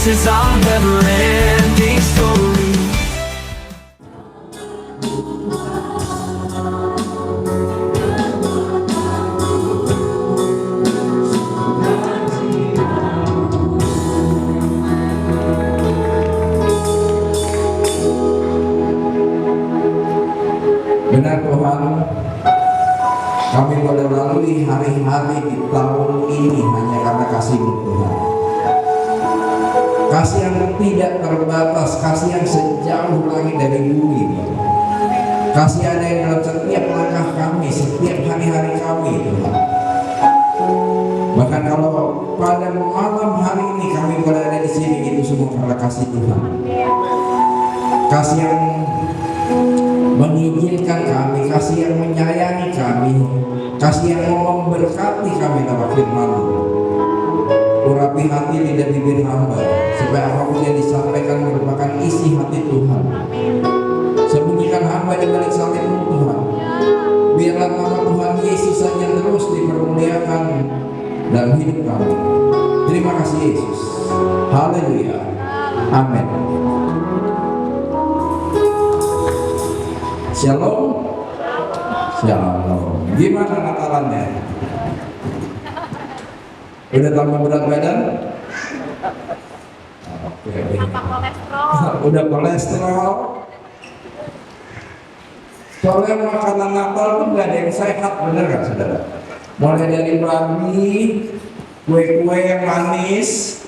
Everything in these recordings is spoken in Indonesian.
is our never-ending story. Benar Tuhan, kami boleh lalui hari-hari di tahun ini hanya karena kasih-Mu Tuhan. Kasih yang tidak terbatas, kasih yang sejauh langit dari bumi Tuhan. Kasih ada yang dalam setiap langkah kami, setiap hari-hari kami Tuhan. Bahkan kalau pada malam hari ini kami boleh ada di sini, itu semua karena kasih Tuhan. Kasih yang mengizinkan kami, kasih yang menyayangi kami, kasih yang mau memberkati kami lewat firman-Mu. Urapi hati lidah bibir hamba, supaya apapun yang disampaikan merupakan isi hati Tuhan. Sembunyikan hamba di balik salib-Mu Tuhan. Biarlah nama Tuhan Yesus saja terus dipermuliakan dalam hidup kami. Terima kasih Yesus. Haleluya. Amin. Shalom. Shalom. Gimana Natalannya? Udah tambah berat badan? Oke. Apa kolesterol? Udah kolesterol. Soalnya makanan Natal tuh nggak ada yang sehat, bener nggak saudara? Mulai dari babi, kue-kue yang manis,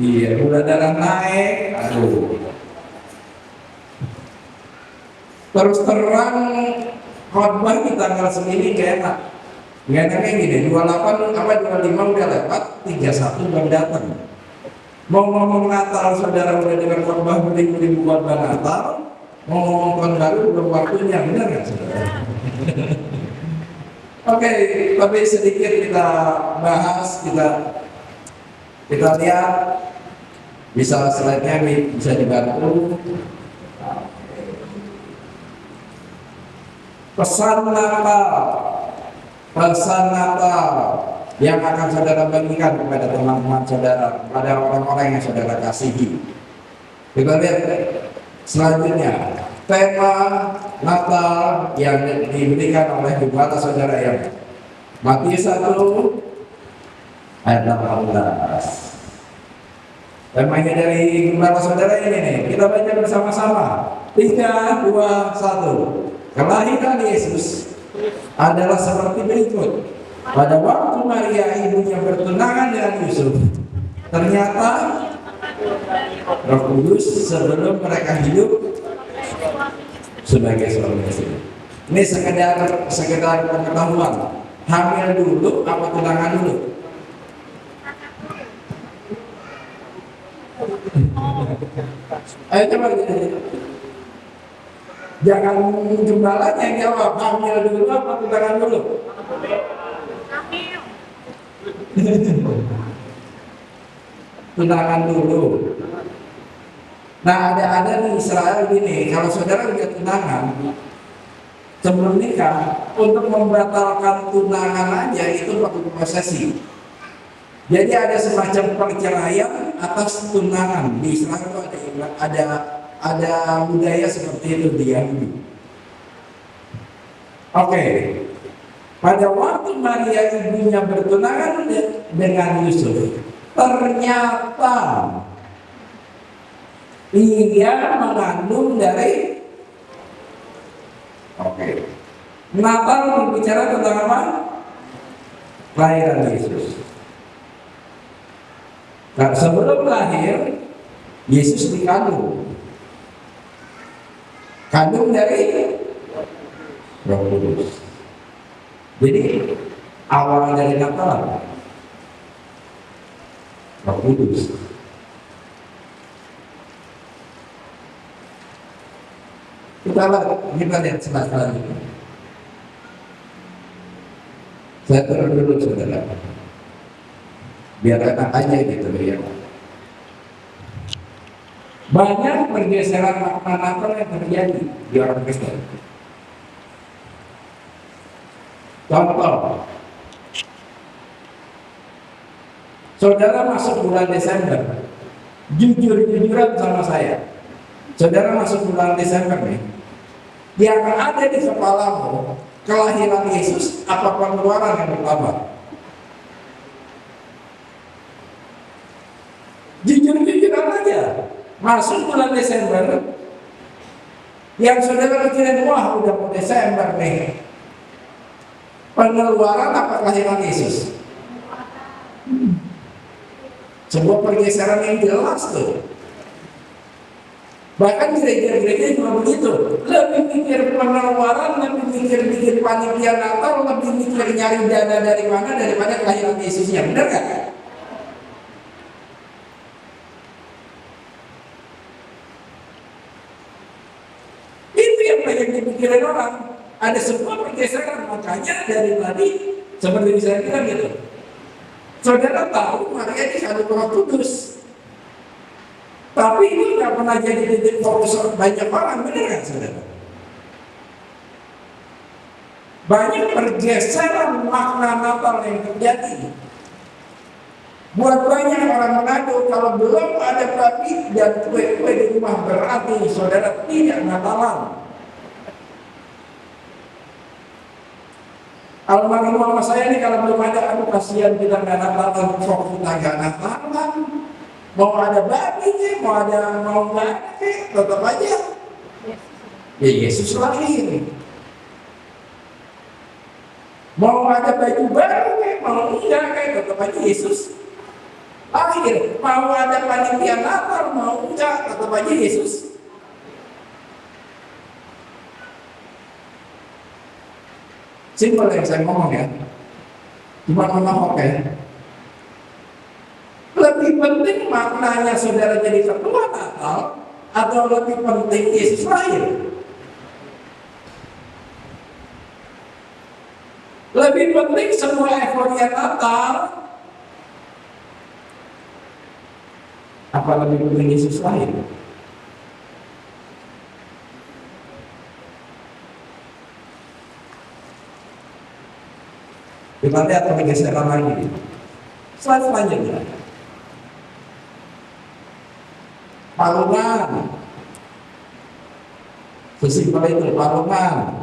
iya, gula darah naik, aduh. Terus terang khotbah di tanggal segini gak enak. Gak enaknya gini, 28 apa 25 udah lewat, 31 belum datang. Mau ngomong Natal, saudara udah dengar khotbah beribu-ribu khotbah Natal. Mau ngomong tahun baru belum waktunya, benar nggak saudara? Oke, tapi sedikit kita bahas, kita lihat, bisa slide-nya bisa dibantu. Pesan Natal yang akan saudara bagikan kepada teman-teman saudara, kepada orang-orang yang saudara kasihi. Kita lihat selanjutnya, tema Natal yang diberikan oleh Gembala saudara yang Matius 1 ayat 18. Temanya dari Gembala saudara ini nih, kita baca bersama-sama. 3, 2, 1. Kelahiran Yesus adalah seperti berikut. Pada waktu Maria ibunya bertunangan dengan Yusuf, ternyata Roh Kudus sebelum mereka hidup sebagai suami istri. Ini sekedar pengetahuan. Hamil dulu apa tunangan dulu? Ayo coba jangan gembalanya yang jawab, hamil dulu apa tunangan dulu? Tunangan dulu. Nah ada di Israel gini, kalau saudara udah tunangan sebelum nikah, untuk membatalkan tunangan aja itu perlu prosesi. Jadi ada semacam perceraian atas tunangan di Israel itu ada budaya seperti itu di Yahudi. Oke. Pada waktu Maria ibunya bertunangan dengan Yusuf, ternyata ia mengandung dari Natal berbicara tentang apa? Kelahiran Yesus. Nah, sebelum lahir Yesus dikandung. Kandung dari Roh Kudus. Jadi awal dari Natal Roh Kudus. Kita lihat selanjutnya. Saya turun dulu saudara, biar enak aja gitu ya. Banyak pergeseran makna Natal yang terjadi di orang Kristen. Contoh, saudara masuk bulan Desember, Jujur-jujuran sama saya. Saudara masuk bulan Desember nih, yang ada di kepalamu kelahiran Yesus apa pengeluaran yang pertama? Jujur-jujuran aja. Masuk bulan Desember, yang saudara pikirin, wah udah mau Desember nih, pengeluaran apa kelahiran Yesus? Sebuah pergeseran yang jelas tuh. Bahkan gereja-gereja juga begitu. Lebih mikir pengeluaran, lebih mikir bikin panitia Natal, lebih mikir nyari dana dari mana daripada kelahiran Yesusnya. Benar kan? Itu yang banyak dipikirin orang. Ada sebuah pergeseran, makanya dari tadi seperti saya bilang gitu. Saudara tahu Maria dikandung Roh Kudus, tapi ini nggak pernah jadi titik fokus banyak orang, benar nggak saudara? Banyak pergeseran makna Natal yang terjadi. Buat banyak orang Manado, kalau belum ada babi dan kue-kue di rumah berarti saudara tidak Natalan. Almarhum mama saya nih kalau belum ada, aduh kasihan kita nggak Natalan, kok kita nggak Natalan. Mau ada babi nih, mau nggak ada tetap aja. Ya Yesus lahir. Mau ada baju baru mau enggak tetap aja Yesus lahir. Mau ada panitia Natal, mau enggak tetap aja Yesus. Simpel yang saya ngomong ya, cuma menahok ya. Lebih penting maknanya saudara jadi ketua Natal atau lebih penting Yesus lahir? Lebih penting semua euforia Natal apa lebih penting Yesus lahir? Kita lihat pergeseran lagi. Slide selanjutnya. Palungan. Sesimpel itu, palungan.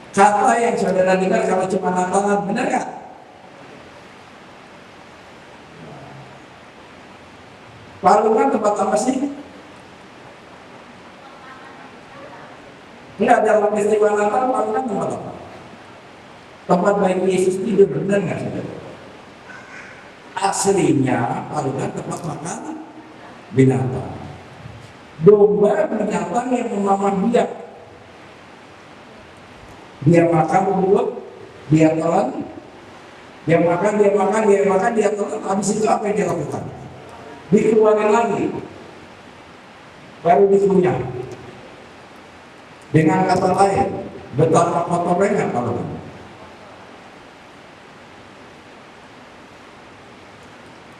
Kata yang saudara dengar kalau cuma Natalan, benar nggak? Palungan tempat apa sih? Enggak, dalam peristiwa Natal, palungan tempat apa? Tempat bayi Yesus tidur, benar nggak saudara? Aslinya palungan tempat makan binatang. Domba binatang yang memamah biak. Dia makan mulut, dia telan, dia makan, dia telan. Habis itu apa yang dia lakukan? Dikeluarkan lagi, baru dikunyah. Dengan kata lain, betapa kotornya palungan.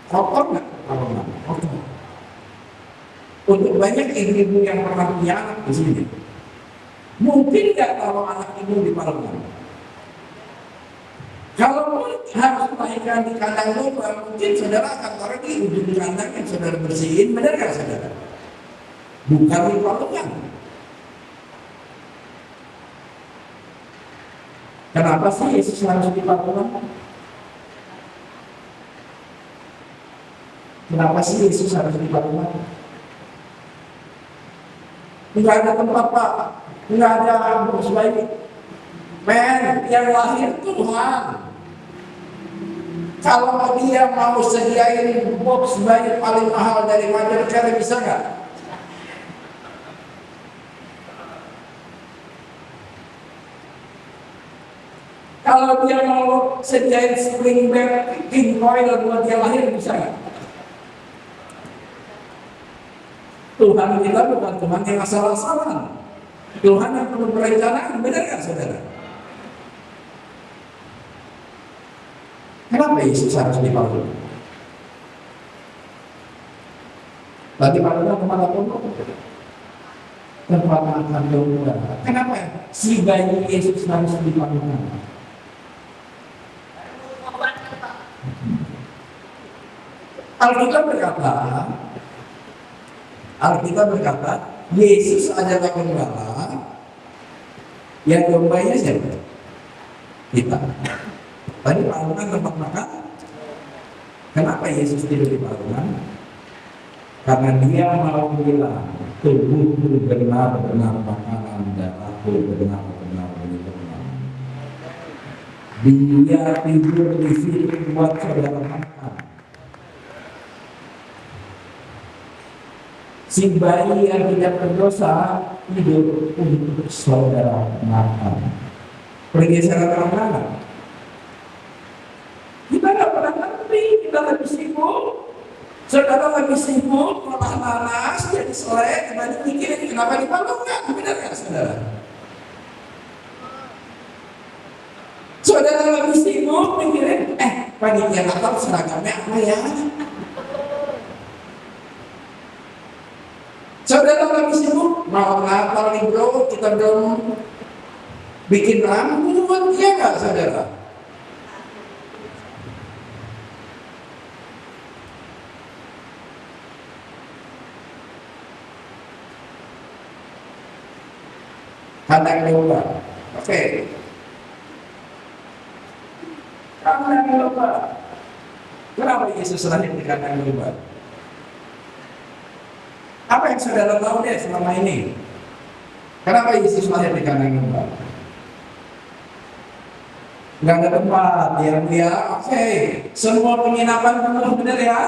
Kotor nggak palungan? Kotor. Untuk banyak ibu-ibu yang pernah punya anak di sini, mungkin nggak kalau anak ibu di palungan. Kalau harus melahirkan di kandang domba, mungkin saudara akan taruh di ujung kandang yang saudara bersihin, benar nggak saudara? Bukan di palungan. Kenapa sih Yesus harus di palungan? Kenapa sih Yesus harus di palungan? Nggak ada tempat pak, nggak ada box bayi. Men, yang lahir Tuhan. Kalau dia mau sediain box bayi paling mahal dari Mother Care, bisa nggak? Kalau dia mau sediain spring bed king coil buat dia lahir, bisa nggak? Tuhan kita bukan Tuhan yang asal-asalan. Tuhan yang perlu perencanaan, benar nggak saudara? Kenapa Yesus harus dipalungan? Tadi palungan tempat apa? Tempat makan domba. Kenapa si bayi Yesus harus dipalungan? Alkitab berkata, Alkitab berkata, Yesus adalah gembala, yang dombanya siapa? Kita. Tadi palungan tempat makan. Kenapa Yesus tidur di palungan? Karena dia mau bilang, tubuhku benar-benar makanan, darahku benar-benar benar. Dia tidur di situ buat saudara makan. Si bayi yang tidak berdosa tidur untuk saudara makan. Pergeseran mana? Kita nggak pernah ngerti, kita lebih sibuk. Saudara lebih sibuk malah nanas, jadi selek, dibanding mikirin kenapa dipalungkan, benar nggak saudara? Saudara lebih sibuk mikirin, panitia Natal seragamnya apa ya? Saudara lebih sibuk, mau Natal nih bro, kita belum bikin rambut, ya nggak saudara? Kandang domba, oke. Kandang domba. Kenapa Yesus lahir di kandang domba? Apa yang saudara tahu deh selama ini? Kenapa Yesus lahir di kandang domba? Nggak ada tempat yang dia, oke. Semua penginapan penuh, benar ya?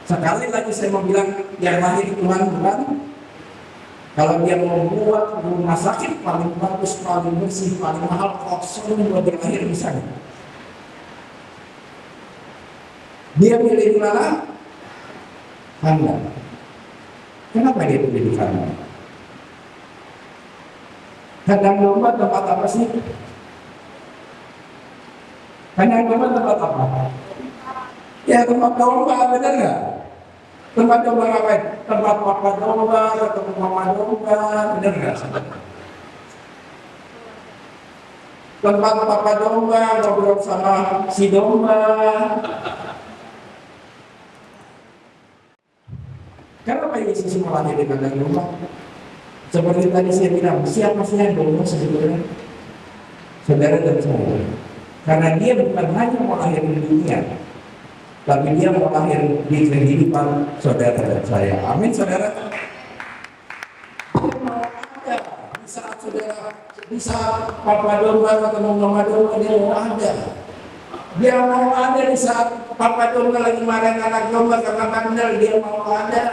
Sekali lagi saya mau bilang, yang lahir Tuhan bukan. Kalau dia mau buat rumah sakit paling bagus, paling bersih, paling mahal, kosong buat berakhir bisa nggak? Dia pilih di mana? Kandang. Kenapa dia pilih di kandang? Kandang domba tempat apa sih? Kandang domba tempat apa? Ya tempat domba, benar nggak? Tempat domba ngapain? Tempat papa domba, ketemu mama domba, benar nggak? Tempat papa domba, ngobrol sama si domba. Kenapa Yesus melahir di kandang domba? Seperti tadi saya bilang, siapa sih yang domba sebetulnya? Saudara dan saya. Karena dia bukan hanya mau lahir di dunia, tapi dia mau lahir di kehidupan saudara dan saya. Amin saudara. Dia mau ada di saat saudara, di saat papa domba ketemu mama domba, dia mau ada. Dia mau ada di saat papa domba lagi marahin anak domba karena bandel, dia mau ada.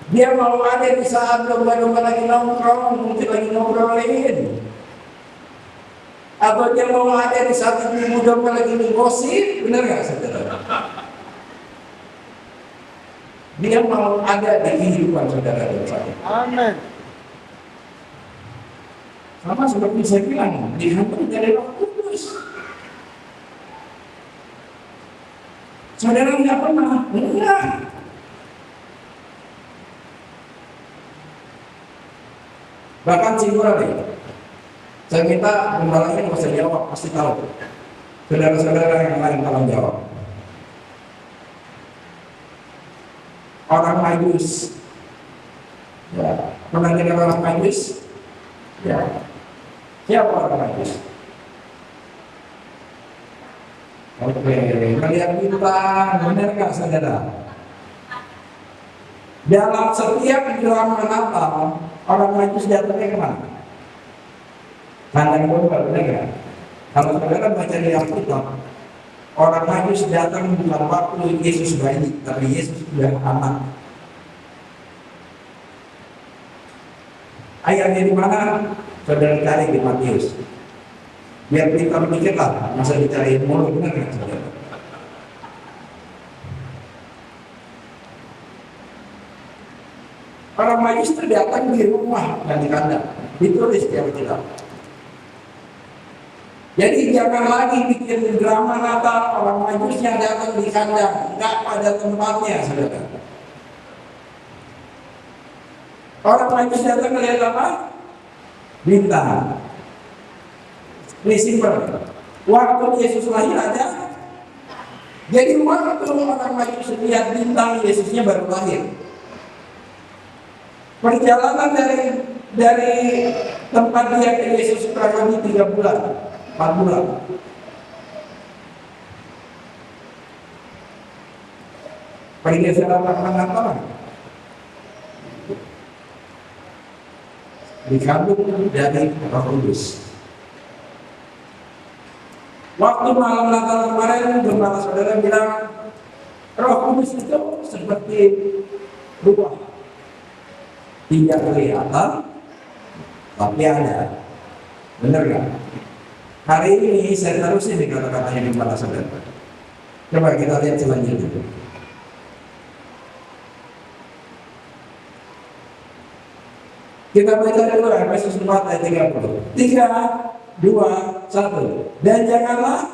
Dia mau ada di saat domba-domba lagi nongkrong, mungkin lagi ngobrolin. Atau dia mau ada di saat ibu domba lagi ngosip, benar nggak saudara? Dia mau ada di kehidupan saudara dan saya. Amin. Sama seperti saya bilang, dihantar dari Roh Kudus. Saudara nggak pernah, enggak. Bahkan Cingura nih, saya minta gembalanya nggak usah jawab, pasti tahu. Saudara-saudara yang lain tolong jawab. Orang Majus, ya, pernah dengar orang Majus? Ya, siapa orang Majus? Oke, melihat bintang, benar nggak saudara? Dalam setiap drama Natal, orang Majus datangnya kemana? Kandang domba, benar nggak? Kalau saudara baca di Alkitab, orang Majus datang bukan waktu Yesus bayi, tapi Yesus sudah anak. Ayatnya di mana? Saudara cari di Matius. Biar kita mikirlah, masa dicariin mulu, benar nggak saudara? Orang Majus datang di rumah dan di kandang, ditulis di Alkitab. Jadi jangan lagi bikin drama Natal, orang Majusnya datang di kandang, nggak pada tempatnya, saudara. Orang Majus datang melihat apa? Bintang. Ini simpel. Waktu Yesus lahir ada. Jadi waktu orang Majus lihat bintang, Yesusnya baru lahir. Perjalanan dari tempat dia ke Yesus kurang lebih 3 bulan, 4 bulan. Pergeseran apa? Dikandung dari Roh Kudus. Waktu malam Natal kemarin, gembala saudara bilang, Roh Kudus itu seperti ruah, tidak kelihatan, tapi ada. Benar nggak? Hari ini saya terusin di kata-katanya gembala saudara. Coba kita lihat selanjutnya. Kita baca dulu Efesus 4 ayat 30. 3, 2, 1. Dan janganlah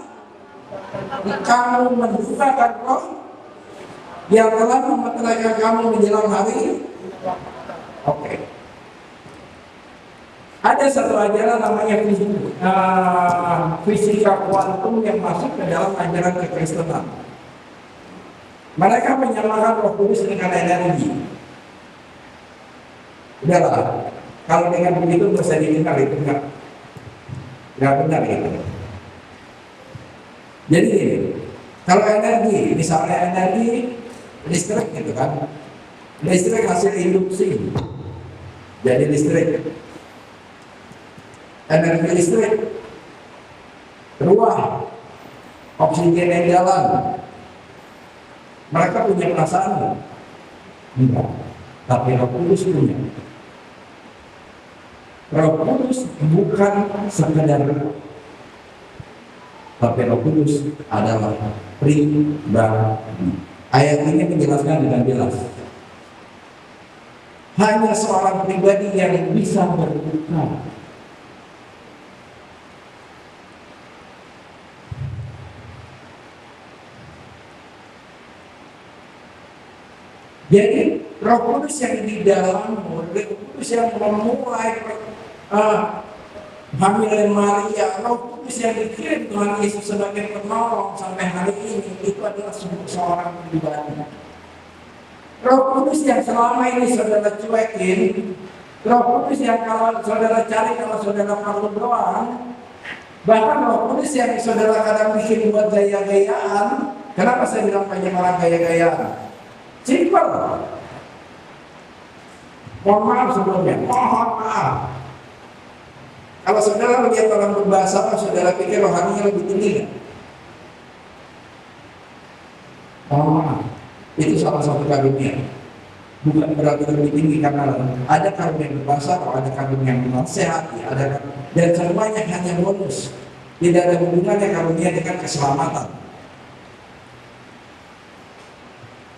kamu mendukakan Roh yang telah memeteraikan kamu menjelang hari. Oke. Ada satu ajaran namanya fisika kuantum yang masuk ke dalam ajaran kekristenan. Mereka menyamakan Roh Kudus dengan energi. Udahlah, kalau dengan begitu nggak usah didengar, itu nggak benar itu. Jadi gini, kalau energi, misalnya energi listrik gitu kan, listrik hasil induksi, jadi listrik, energi listrik, ruang, oksigen yang jalan, mereka punya perasaan? Enggak, tapi Roh Kudus punya. Roh Kudus bukan sekedar, tapi Roh Kudus adalah pribadi. Ayat ini menjelaskan dengan jelas. Hanya seorang pribadi yang bisa berbuka. Jadi Roh Kudus yang di dalammu, Roh Kudus yang memulai hamil Maria, Roh Kudus yang dikirim Tuhan Yesus sebagai penolong sampai hari ini, itu adalah seorang pribadi. Roh Kudus yang selama ini saudara cuekin, Roh Kudus yang kalau saudara cari kalau saudara perlu doang, bahkan Roh Kudus yang saudara kadang bikin buat gaya-gayaan. Kenapa saya bilang banyak orang gaya-gayaan? Simpel. Mohon maaf sebelumnya, mohon maaf. Kalau saudara melihat orang berbahasa, saudara pikir rohaninya lebih tinggi kan? Mohon maaf, itu salah satu karunia. Bukan berarti lebih tinggi karena ada karunia berbahasa, ada karunia menasehati, dan semuanya hanya bonus. Tidak ada hubungannya karunia dengan keselamatan.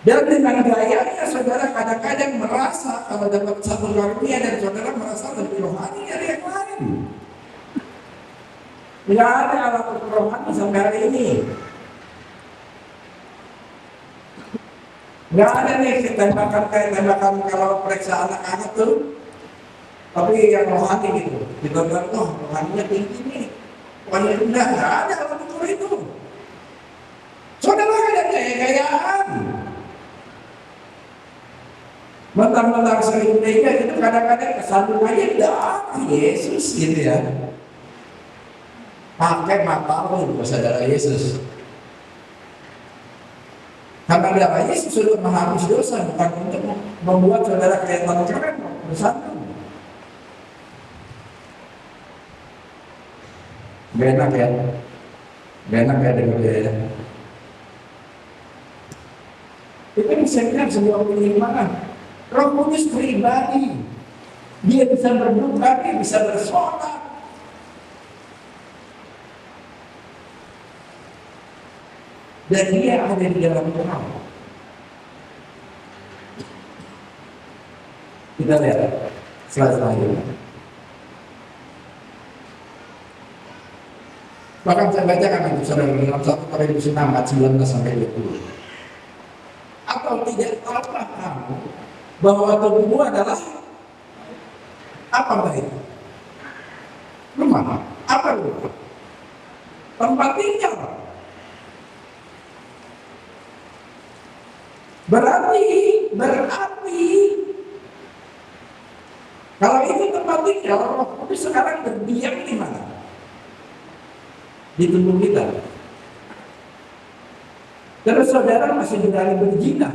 Dan dengan gayanya saudara kadang-kadang merasa kalau dapat satu karunia dan saudara merasa lebih rohani dari yang lain. Tidak ada alat ukur rohani sampai hari ini. Tidak ada nih tembakan kayak tembakan kalau periksa anak-anak tuh. Tapi yang rohani gitu. Kita bilang, oh rohaninya tinggi nih. Pokoknya rendah, tidak ada alat ukur itu. Saudara kadang gaya-gayaan. Mentang-mentang sering gereja itu kadang-kadang kesandungannya darah Yesus gitu ya. Pakai matamu saudara Yesus. Karena darah Yesus sudah menghapus dosa, bukan untuk membuat saudara kelihatan keren bersandung. Gak enak ya? Gak enak ya dengar ya? Itu yang saya bilang sebuah penyimpanan. Roh Kudus pribadi, dia bisa berduka, dia bisa bersolat. Dan dia ada di dalam Tuhan. Kita lihat slide selanjutnya. Bahkan saya bacakan untuk saudara dalam 1 Korintus 6 ayat 19 sampai 20. Atau tidak tahukah kamu bahwa tubuhmu adalah apa baik? Rumah. Apa rumah? Tempat tinggal. Berarti sebaliknya Roh Kudus sekarang berdiam di mana? Di tubuh kita. Terus saudara masih berani berzina,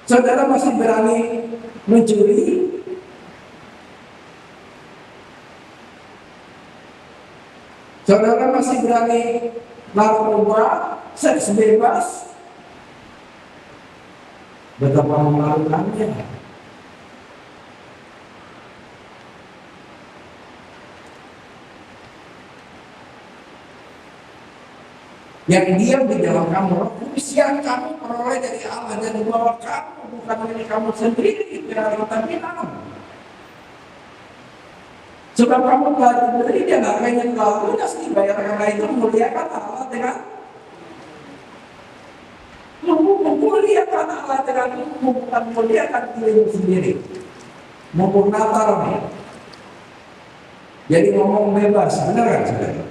saudara masih berani mencuri, saudara masih berani narkoba, seks bebas, betapa memalukannya. Yang diam di dalam kamu, Roh Kudus yang kamu peroleh dari Allah dan dibawa kamu, bukan milik kamu sendiri, yang kita bilang. Sebab kamu telah diberi dan harganya telah lunas dibayar, karena itu memuliakan Allah dengan memuliakan Allah dengan bukan memuliakan dirimu sendiri. Mumpung Natal nih, jadi ngomong bebas, benar kan saudara?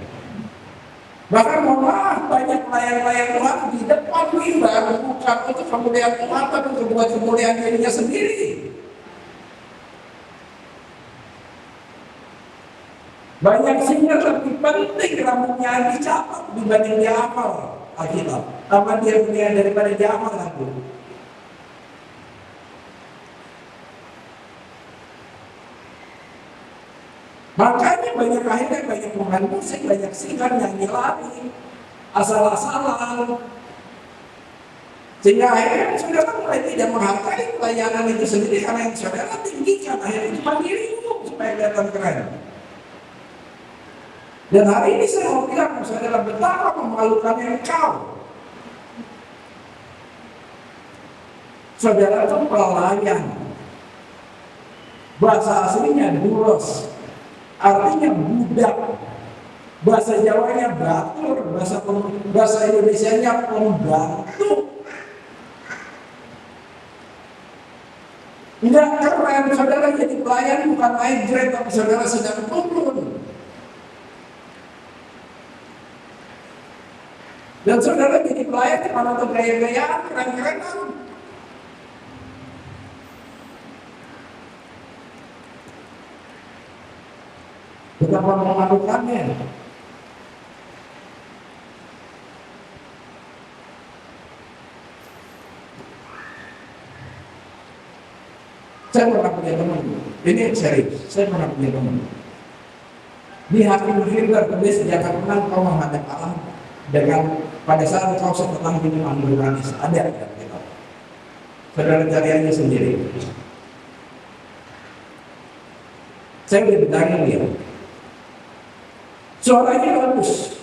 Bahkan mohon maaf, banyak pelayan-pelayan Tuhan di depan mimbar bukan untuk kemuliaan Tuhan, tapi untuk buat kemuliaan dirinya sendiri. Banyak sehingga lebih penting rambutnya dicatat dibanding dia hafal Alkitab. Apa dia punya daripada dia hafal lagu. Makanya akhirnya banyak pemain musik, banyak singer nyanyi lari, asal-asalan. Sehingga akhirnya saudara mulai tidak menghargai pelayanan itu sendiri, karena yang saudara tinggikan akhirnya cuma dirimu supaya kelihatan keren. Dan hari ini saya mau bilang saudara, betapa memalukannya engkau. Saudara itu pelayan. Bahasa aslinya duros, artinya budak. Bahasa Jawanya batur, bahasa Indonesianya pembantu. Enggak keren, saudara jadi pelayan bukan naik grade, tapi saudara sedang turun. Dan saudara jadi pelayan cuma untuk gaya-gayaan, keren-kerenan. Betapa memalukannya. Saya pernah punya teman, ini serius, saya pernah punya teman. Di Hakim Firdaus tulis, jangan pernah kau menghadap Allah dengan pada saat kau setelah minum anggur manis. Ada ya kita. Saudara cariannya sendiri. Saya udah bertanya dia. Suaranya bagus,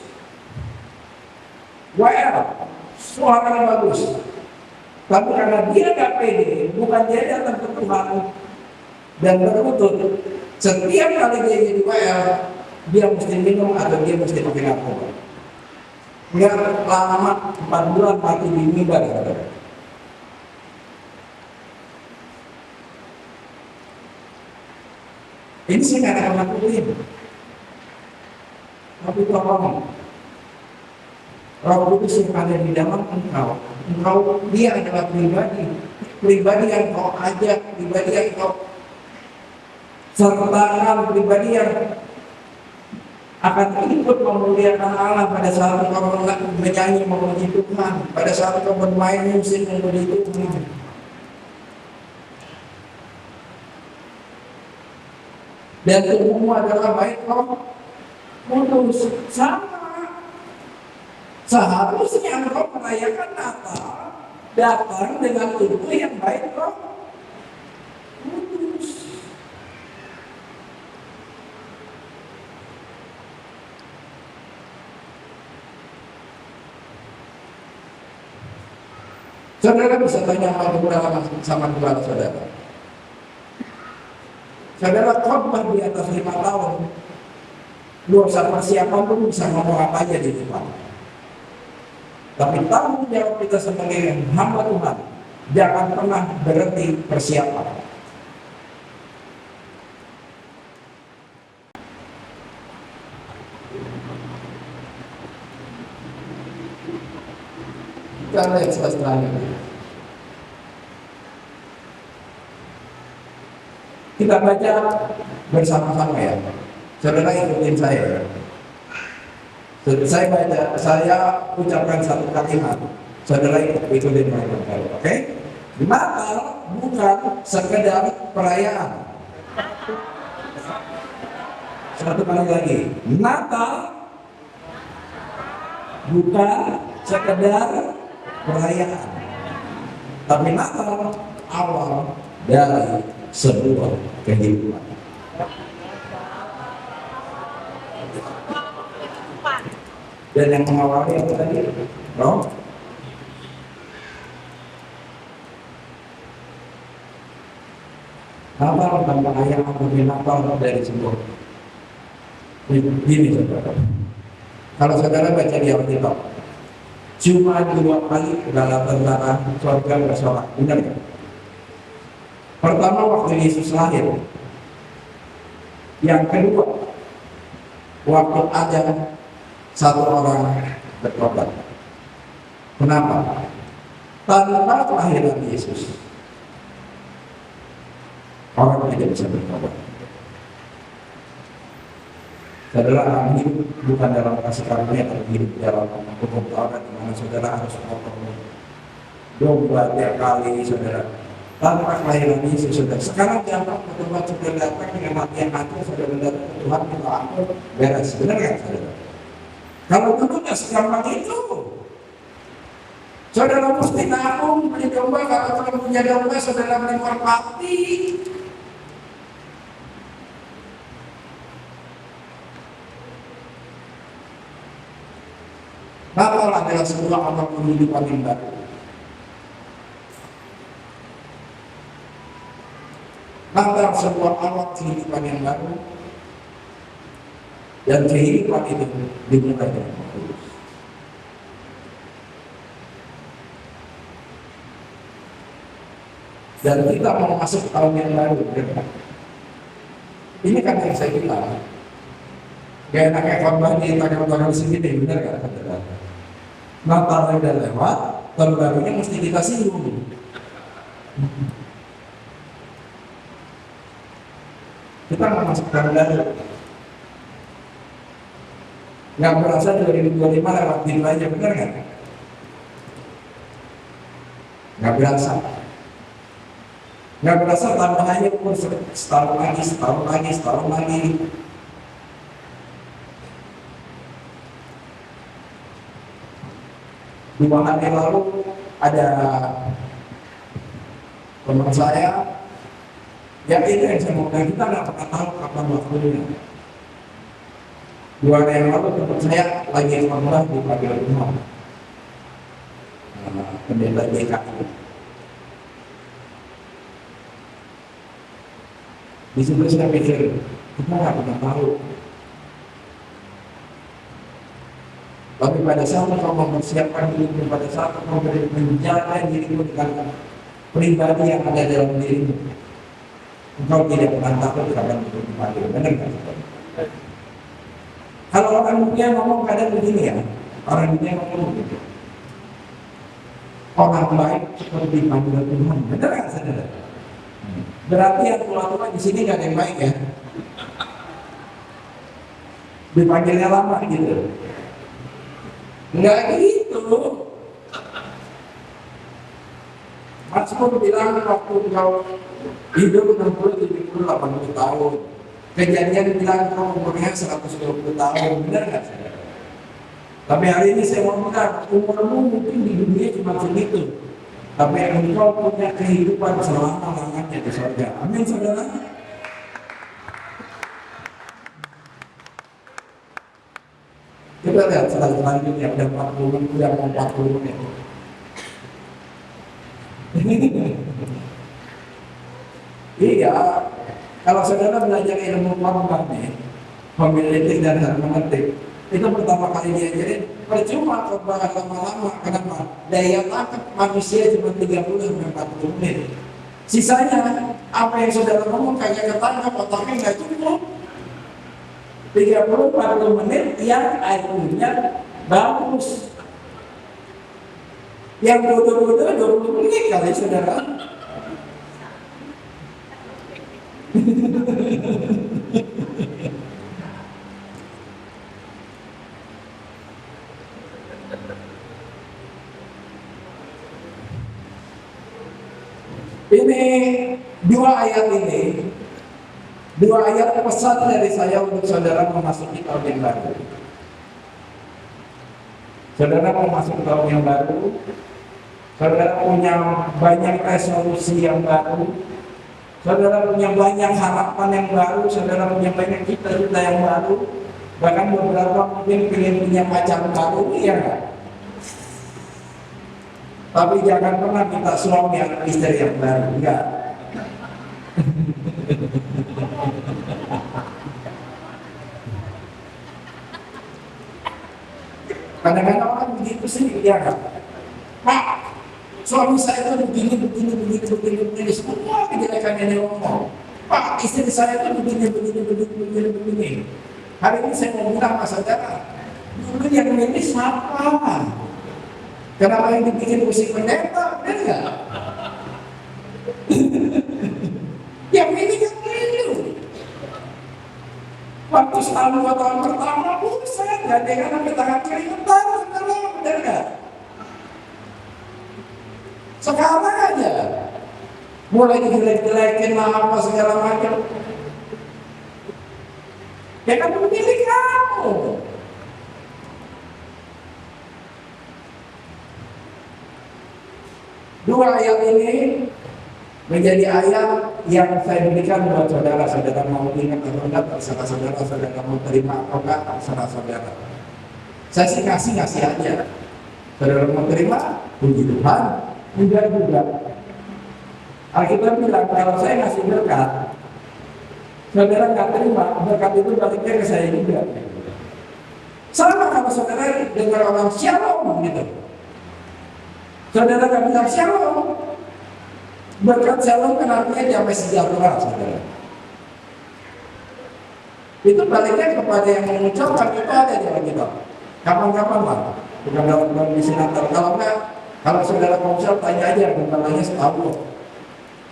suaranya bagus, tapi karena dia gak pede, bukan dia datang ke Tuhan dan berlutut, setiap kali dia jadi dia mesti minum atau dia mesti pakai narkoba. Nggak lama 4 bulan mati di mimbar. Ini sih nggak akan lakuin. Tapi tolong, Roh Kudus yang ada di dalam engkau, dia adalah pribadi yang kau ajak, pribadi yang kau sertakan, pribadi yang akan ikut memuliakan Allah pada saat engkau menyanyi memuji Tuhan, pada saat engkau bermain musik memuji Tuhan. Dan tubuhmu adalah baik Roh Kudus. Sama, seharusnya engkau merayakan Natal datang dengan tubuh yang baik Roh Kudus. Saudara bisa tanya sama kepala saudara. Saudara khotbah di atas 5 tahun, lu usah persiapan pun bisa ngomong apa aja di depan. Tapi tanggung jawab kita sebagai hamba Tuhan, jangan pernah berhenti persiapan. Kita lihat selanjutnya. Kita baca bersama-sama ya. Saudara ikutin saya. Saya baca, saya ucapkan satu kalimat. Saudara ikutin saya. Oke? Natal bukan sekedar perayaan. Satu kali lagi. Natal bukan sekedar perayaan. Tapi Natal awal dari sebuah kehidupan. Dan yang mengawali apa tadi? Roh? Natal tanpa ayah atau Natal dari sebuah. Gini saudara. Kalau saudara baca di Alkitab, cuma 2 kali dalam tentara surga bersorak, benar kan? Pertama waktu Yesus lahir. Yang kedua, waktu ada satu orang bertobat. Kenapa? Tanpa kelahiran Yesus, orang tidak bisa bertobat. Saudara akan hidup bukan dalam kasih karunia, tapi hidup dalam hukum Taurat, di mana saudara harus memotong domba tiap kali, saudara. Tanpa kelahiran Yesus, saudara. Sekarang jangan bertobat, saudara datang dengan hati yang hati, saudara datang ke Tuhan, kita ampun, beres. Benar kan, saudara? Kalau dulu nggak segampang itu. Saudara mesti nabung beli domba, kalau belum punya domba, saudara beli merpati. Natal adalah sebuah awal kehidupan yang baru. Natal sebuah awal kehidupan yang baru. Dan kehidupan itu dimulai dengan Kudus. Dan kita mau masuk tahun yang baru, benar. Ini kan yang saya bilang. Gak enaknya khotbah di tanggal-tanggal segini, benar gak? Natal udah lewat, tahun barunya mesti kita singgung. Kita nggak masuk tahun baru. Nggak berasa 2025 lewat gitu aja, benar nggak? Nggak berasa. Nggak berasa tambahannya pun setahun lagi, setahun lagi, setahun lagi. Dua hari lalu ada teman saya yang ini yang saya mau bilang, kita nggak pernah tahu kapan waktunya. 2 hari yang lalu teman saya lagi khotbah di pagi rumah pendeta DKI. Di situ saya pikir, kita nggak pernah tahu. Tapi pada saat kau mempersiapkan dirimu, pada saat kau menjaga dirimu dengan pribadi yang ada dalam dirimu, engkau tidak pernah takut kapan itu dipanggil. Benar kan? Kalau orang dunia ngomong kadang begini ya, orang dunia ngomong begitu. Orang baik seperti dipanggil Tuhan. Benar kan, saudara? Berarti yang tua-tua di sini nggak ada yang baik ya? Dipanggilnya lama gitu. Enggak gitu. Mazmur bilang waktu kau hidup 60, 70, 80 tahun. Kejadian bilang kau umurnya 120 tahun. Benar nggak saudara? Tapi hari ini saya mau bilang, umurmu mungkin di dunia cuma segitu. Tapi engkau punya kehidupan selama-lamanya di surga. Amin saudara. Kita lihat selanjutnya udah 40 menit, udah mau 40 menit. Iya, kalau saudara belajar ilmu khotbah nih, homiletik dan hermeneutik, itu pertama kali diajarin, percuma khotbah lama-lama. Kenapa? Daya tangkap manusia cuma 30-40 menit. Sisanya, apa yang saudara ngomong kagak ketangkap, otaknya nggak cukup. 30-40 menit yang artinya bagus. Yang bodoh-bodoh 20 menit kali saudara. Ini dua ayat pesan dari saya untuk saudara memasuki tahun yang baru. Saudara memasuki tahun yang baru, saudara punya banyak resolusi yang baru, saudara punya banyak harapan yang baru, saudara punya banyak cita-cita yang baru, bahkan beberapa mungkin ingin punya pacar baru, ya nggak? Tapi jangan pernah minta suami atau istri yang baru, enggak. Kadang-kadang orang begitu sih, ya kan? Pak, suami saya itu begini, semua kejelekan yang dia ngomong. Pak, istri saya itu begini. Hari ini saya mau bilang sama saudara, dulu yang ini siapa? Kenapa yang dibikin musik pendeta? Benar nggak? Yang ini kan dulu. Waktu setahun 2 tahun pertama, saya nggak ada yang sampai tangan keringetan, benar nggak? Sekarang aja, mulai dijelek-jelekin apa segala macam. Ya kan memilih kamu. Dua ayat ini menjadi ayat yang saya berikan buat saudara. Saudara mau ingat atau enggak, terserah saudara. Saudara mau terima atau enggak, terserah saudara. Saya sih ngasih aja. Saudara mau terima, puji Tuhan. Enggak juga. Alkitab bilang kalau saya ngasih berkat, saudara nggak terima, berkat itu baliknya ke saya juga. Sama kalau saudara dengar orang shalom gitu, saudara nggak bilang shalom, berkat shalom kan artinya damai sejahtera, saudara. Itu baliknya kepada yang mengucapkan, itu ada di Alkitab. Kapan-kapan lah, bukan dalam kondisi Natal. Kalau enggak, kalau saudara konsel tanya aja, bentaranya setahun.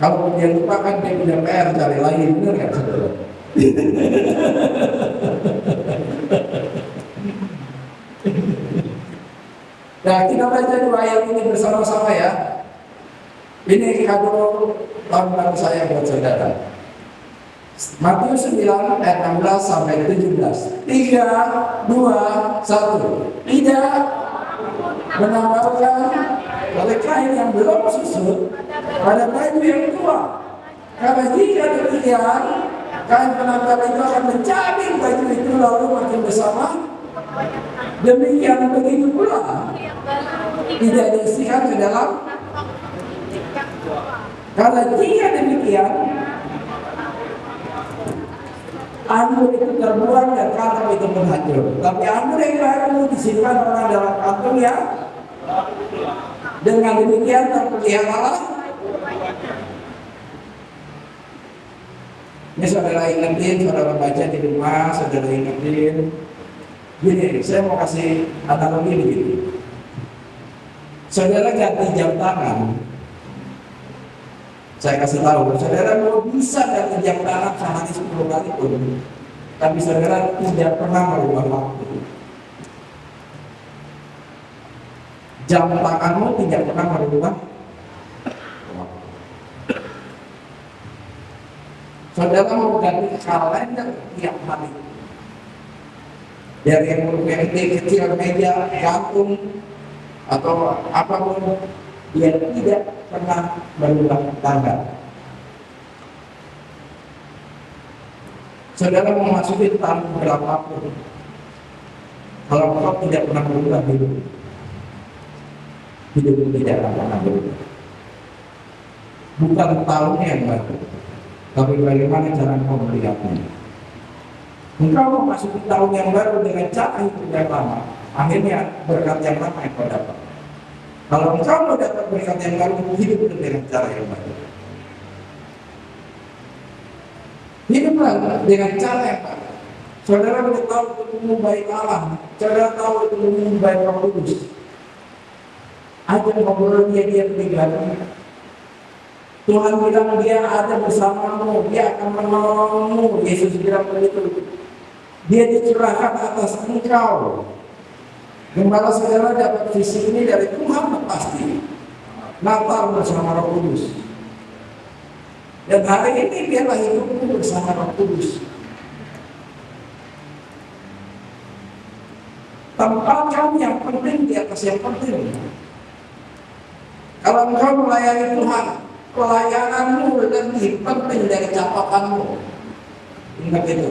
Kalau dia lupa kan dia punya PR cari lain, benar nggak saudara? Nah, kita baca dua ayat ini bersama-sama ya. Ini kado tahun baru saya buat saudara. Matius 9 ayat 16 sampai 17. 3, 2, 1. Tidak menambahkan oleh kain yang belum susut pada baju yang tua. Karena jika demikian, kain penambal itu akan mencabik baju itu lalu makin bersama. Demikian begitu pula tidak diisikan ke dalam. Karena jika demikian, anggur itu terbuang dan kantong itu pun hancur. Tapi anggur yang baru disimpan orang dalam kantong ya. Dengan demikian terpeliharalah. Ini saudara ingetin, saudara baca di rumah, saudara ingetin. Gini, saya mau kasih analogi begini. Saudara ganti jam tangan. Saya kasih tahu, saudara mau bisa ganti jam tangan sehari 10 kali pun, tapi saudara tidak pernah merubah waktu. Jam tanganmu tidak pernah merubah waktu. Saudara mau ganti kalender tiap hari. Dari yang kecil meja, gantung, atau apapun, dia tidak pernah berubah tanggal. Saudara memasuki tahun berapapun, kalau kau tidak pernah berubah hidup tidak akan pernah berubah. Bukan tahunnya yang baru, tapi bagaimana cara kau melihatnya. Engkau memasuki tahun yang baru dengan cara hidup yang lama, akhirnya berkat yang lama yang kau dapat. Kalau engkau mau dapat berkat yang baru, hidup dengan cara yang baru. Hiduplah dengan cara yang baru. Saudara boleh tahu ilmu baik Allah, saudara tahu ilmu baik Roh Kudus. Ajak ngobrol dia pribadi. Tuhan bilang dia ada bersamamu, dia akan menolongmu. Yesus bilang begitu. Dia dicurahkan atas engkau. Gembala saudara dapat visi ini dari Tuhan pasti. Natal bersama Roh Kudus. Dan hari ini biarlah hidupmu bersama Roh Kudus. Tempatkan yang penting di atas yang penting. Kalau engkau melayani Tuhan, pelayananmu lebih penting dari catatanmu. Ingat itu.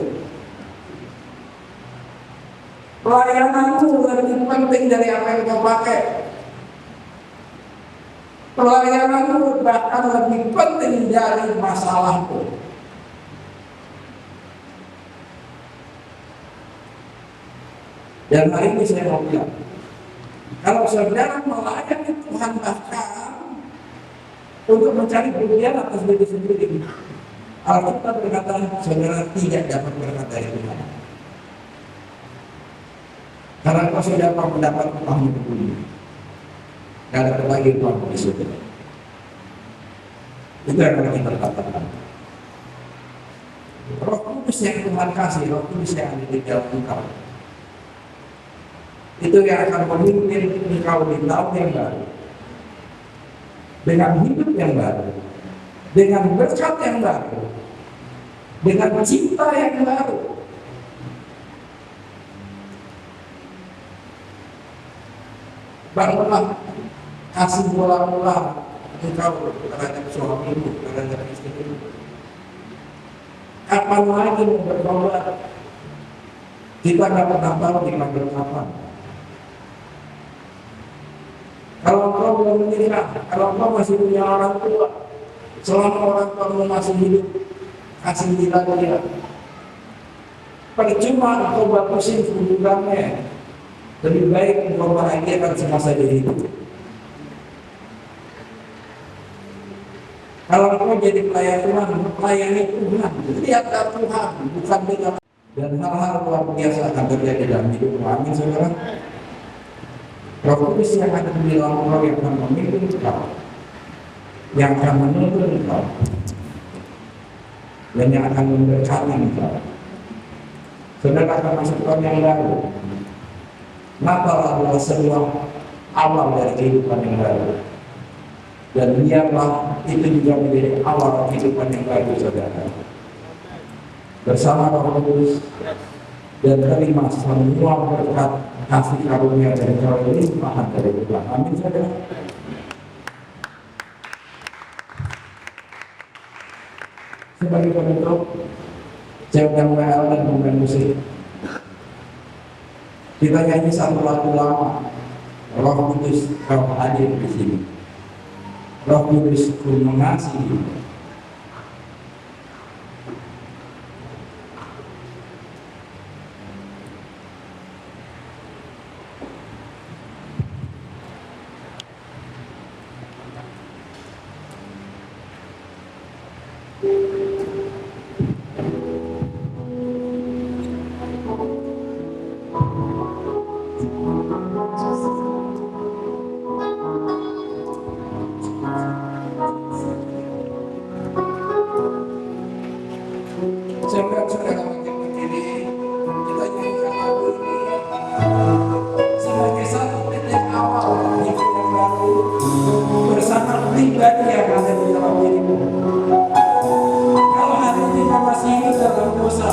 Pelayananmu lebih penting dari apa yang kau pakai. Pelayananmu bahkan lebih penting dari masalahmu. Dan hari ini saya mau bilang, kalau saudara melayani Tuhan bahkan untuk mencari pujian atas diri sendiri, Alkitab berkata saudara tidak dapat berkat dari Tuhan. Karena kalau saudara mendapat upahmu di bumi, tidak ada lagi upahmu di surga. Itu yang akan kita katakan. Roh Kudus yang Tuhan kasih, Roh Kudus yang ada di dalam engkau, itu yang akan memimpin engkau di tahun yang baru, dengan hidup yang baru, dengan berkat yang baru, dengan cinta yang baru. Bangunlah, kasih mula-mula engkau terhadap suamimu, terhadap istrimu. Kapan lagi mau bertobat? Kita nggak pernah tahu dipanggil kapan. Kalau engkau belum menikah, kalau engkau masih punya orang tua, selama orang tuamu masih hidup, kasih dia. Percuma engkau bagusin hubungannya. Lebih baik engkau bahagiakan semasa dia hidup. Kalau engkau jadi pelayan Tuhan, melayani Tuhan, lihatlah Tuhan, bukan dengan. Dan hal-hal luar biasa akan terjadi dalam hidupmu. Amin, saudara. Roh Kudus yang ada di dalam engkau yang akan memimpin engkau, yang akan menuntun engkau, dan yang akan memberkati engkau. Saudara akan masuk tahun yang baru. Natal adalah sebuah awal dari kehidupan yang baru. Dan biarlah itu juga menjadi awal kehidupan yang baru, saudara. Bersama Roh Kudus dan terima semua berkat kasih karunia dari Tuhan, limpahan dari Tuhan. Amin, saudara. Sebagai penutup, saya undang WL dan pemain musik. Kita nyanyi satu lagu lama. Roh Kudus kau hadir di sini. Roh Kudus ku mengasihi. Saudara makin begini, kita nyanyikan lagu ini sebagai satu titik awal hidup yang baru bersama pribadi yang ada di dalam dirimu. Kalau hari ini kau masih hidup dalam dosa,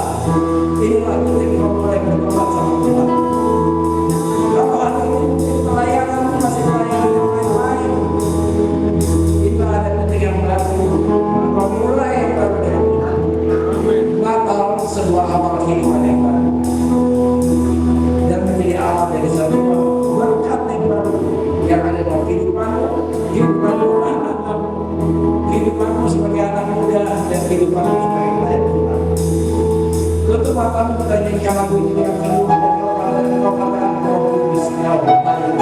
inilah titik kau mulai bertobat sama Tuhan. Kalau hari ini pelayananmu masih pelayanan yang lain-lain, itu ada titik yang baru. Kau mulai yang baru dari Tuhan. Natal sebuah awal kehidupan yang baru dan menjadi awal dari sebuah berkat yang baru yang ada dalam kehidupanmu, kehidupanmu anak-anak, kehidupanmu sebagai anak muda dan kehidupanmu sebagai pelayan Tuhan. Tutup matamu, kita nyanyikan lagu ini yang kedua dan kau katakan Roh Kudus kau hadir.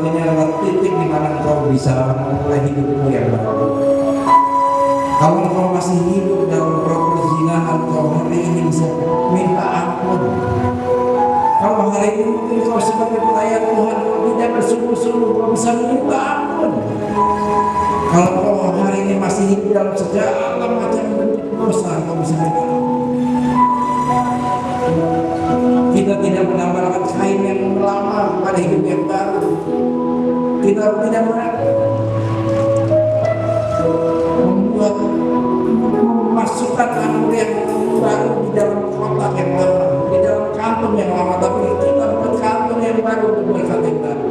ini adalah titik di mana engkau bisa memulai hidupmu yang baru. Kalau engkau masih hidup dalam roh perzinahan, engkau hari ini bisa minta ampun. Kalau hari ini mungkin engkau sebagai pelayan Tuhan tidak bersungguh-sungguh, engkau bisa minta ampun. Kalau engkau hari ini masih hidup dalam segala macam bentuk dosa, engkau bisa minta ampun. Kita tidak menambahkan kain yang lama pada hidup yang baru. Kita tidak membuat memasukkan anggur yang baru di dalam kotak yang lama, di dalam kantong yang lama, tapi kita buat kantong yang baru untuk berkat yang baru.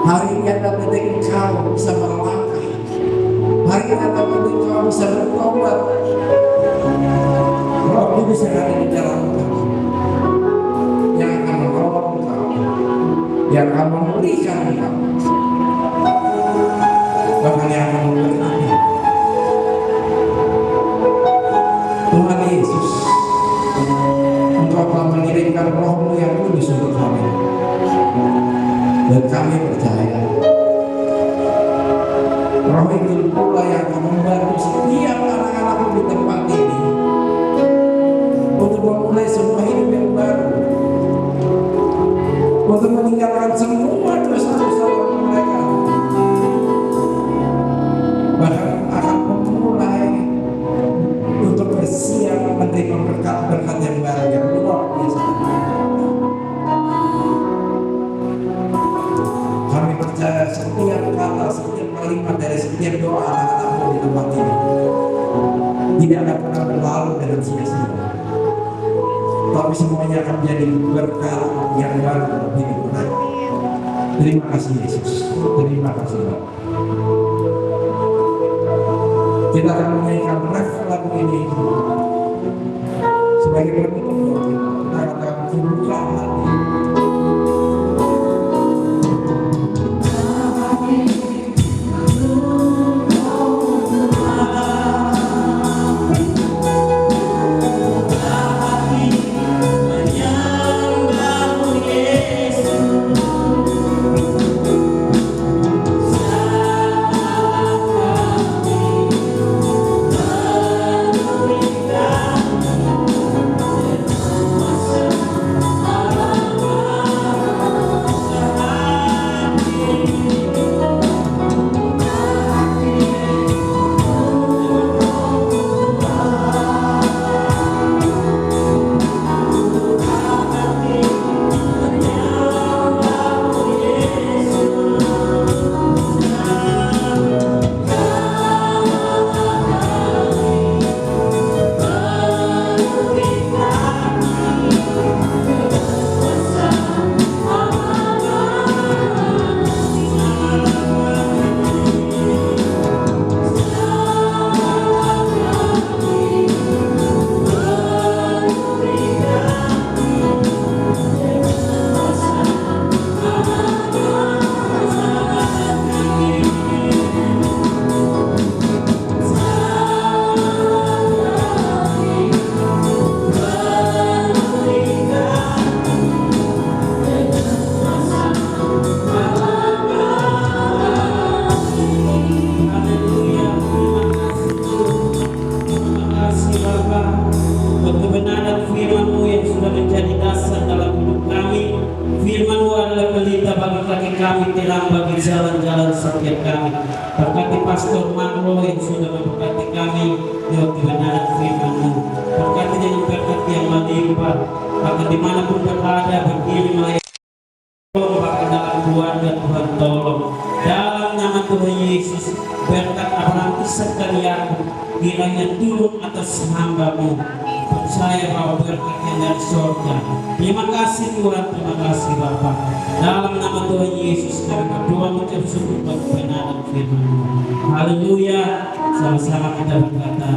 Hari ini adalah detik engkau bisa melangkah. Hari ini adalah detik engkau bisa bertobat. Roh Kudus yang ada di dalam engkau, yang akan menolong engkau, yang akan memulihkan engkau, bahkan yang akan memberkati. Tuhan Yesus, engkau telah mengirimkan roh-Mu yang kudus untuk kami, dan kami percaya roh itu pula yang akan membantu setiap anak-anakmu di tempat ini untuk memulai sebuah hidup yang baru, untuk meninggalkan semua dosa-dosa mereka, bahkan akan memulai untuk bersiap menerima berkat-berkat yang baru yang luar biasa. Kami percaya setiap kata, setiap kalimat dari setiap doa anak-anakmu di tempat ini tidak akan pernah berlalu dengan sia-sia, tapi semuanya akan menjadi berkat yang baru dalam hidup mereka. Terima kasih Yesus, terima kasih Bapak. Kita akan menyanyikan lagu ini sebagai penutup doa kita. Kita katakan terbuka hati. Kami terang bagi jalan-jalan setiap kami. Berkati Pastor Manro yang sudah memberkati kami lewat kebenaran firman-Mu. Berkati dengan berkat yang melimpah, bahkan dimanapun berada berdiri melayani, bahkan dalam keluarga Tuhan tolong. Dalam nama Tuhan Yesus, berkat Abraham, Ishak dan Yakub kiranya turun atas hamba-Mu. Percaya bahwa berkat yang dari surga. Terima kasih Tuhan, terima kasih Bapa. Dalam nama Tuhan Yesus kami berdoa mengucap syukur bagi kebenaran firman-Mu. Haleluya. Sama-sama kita berkata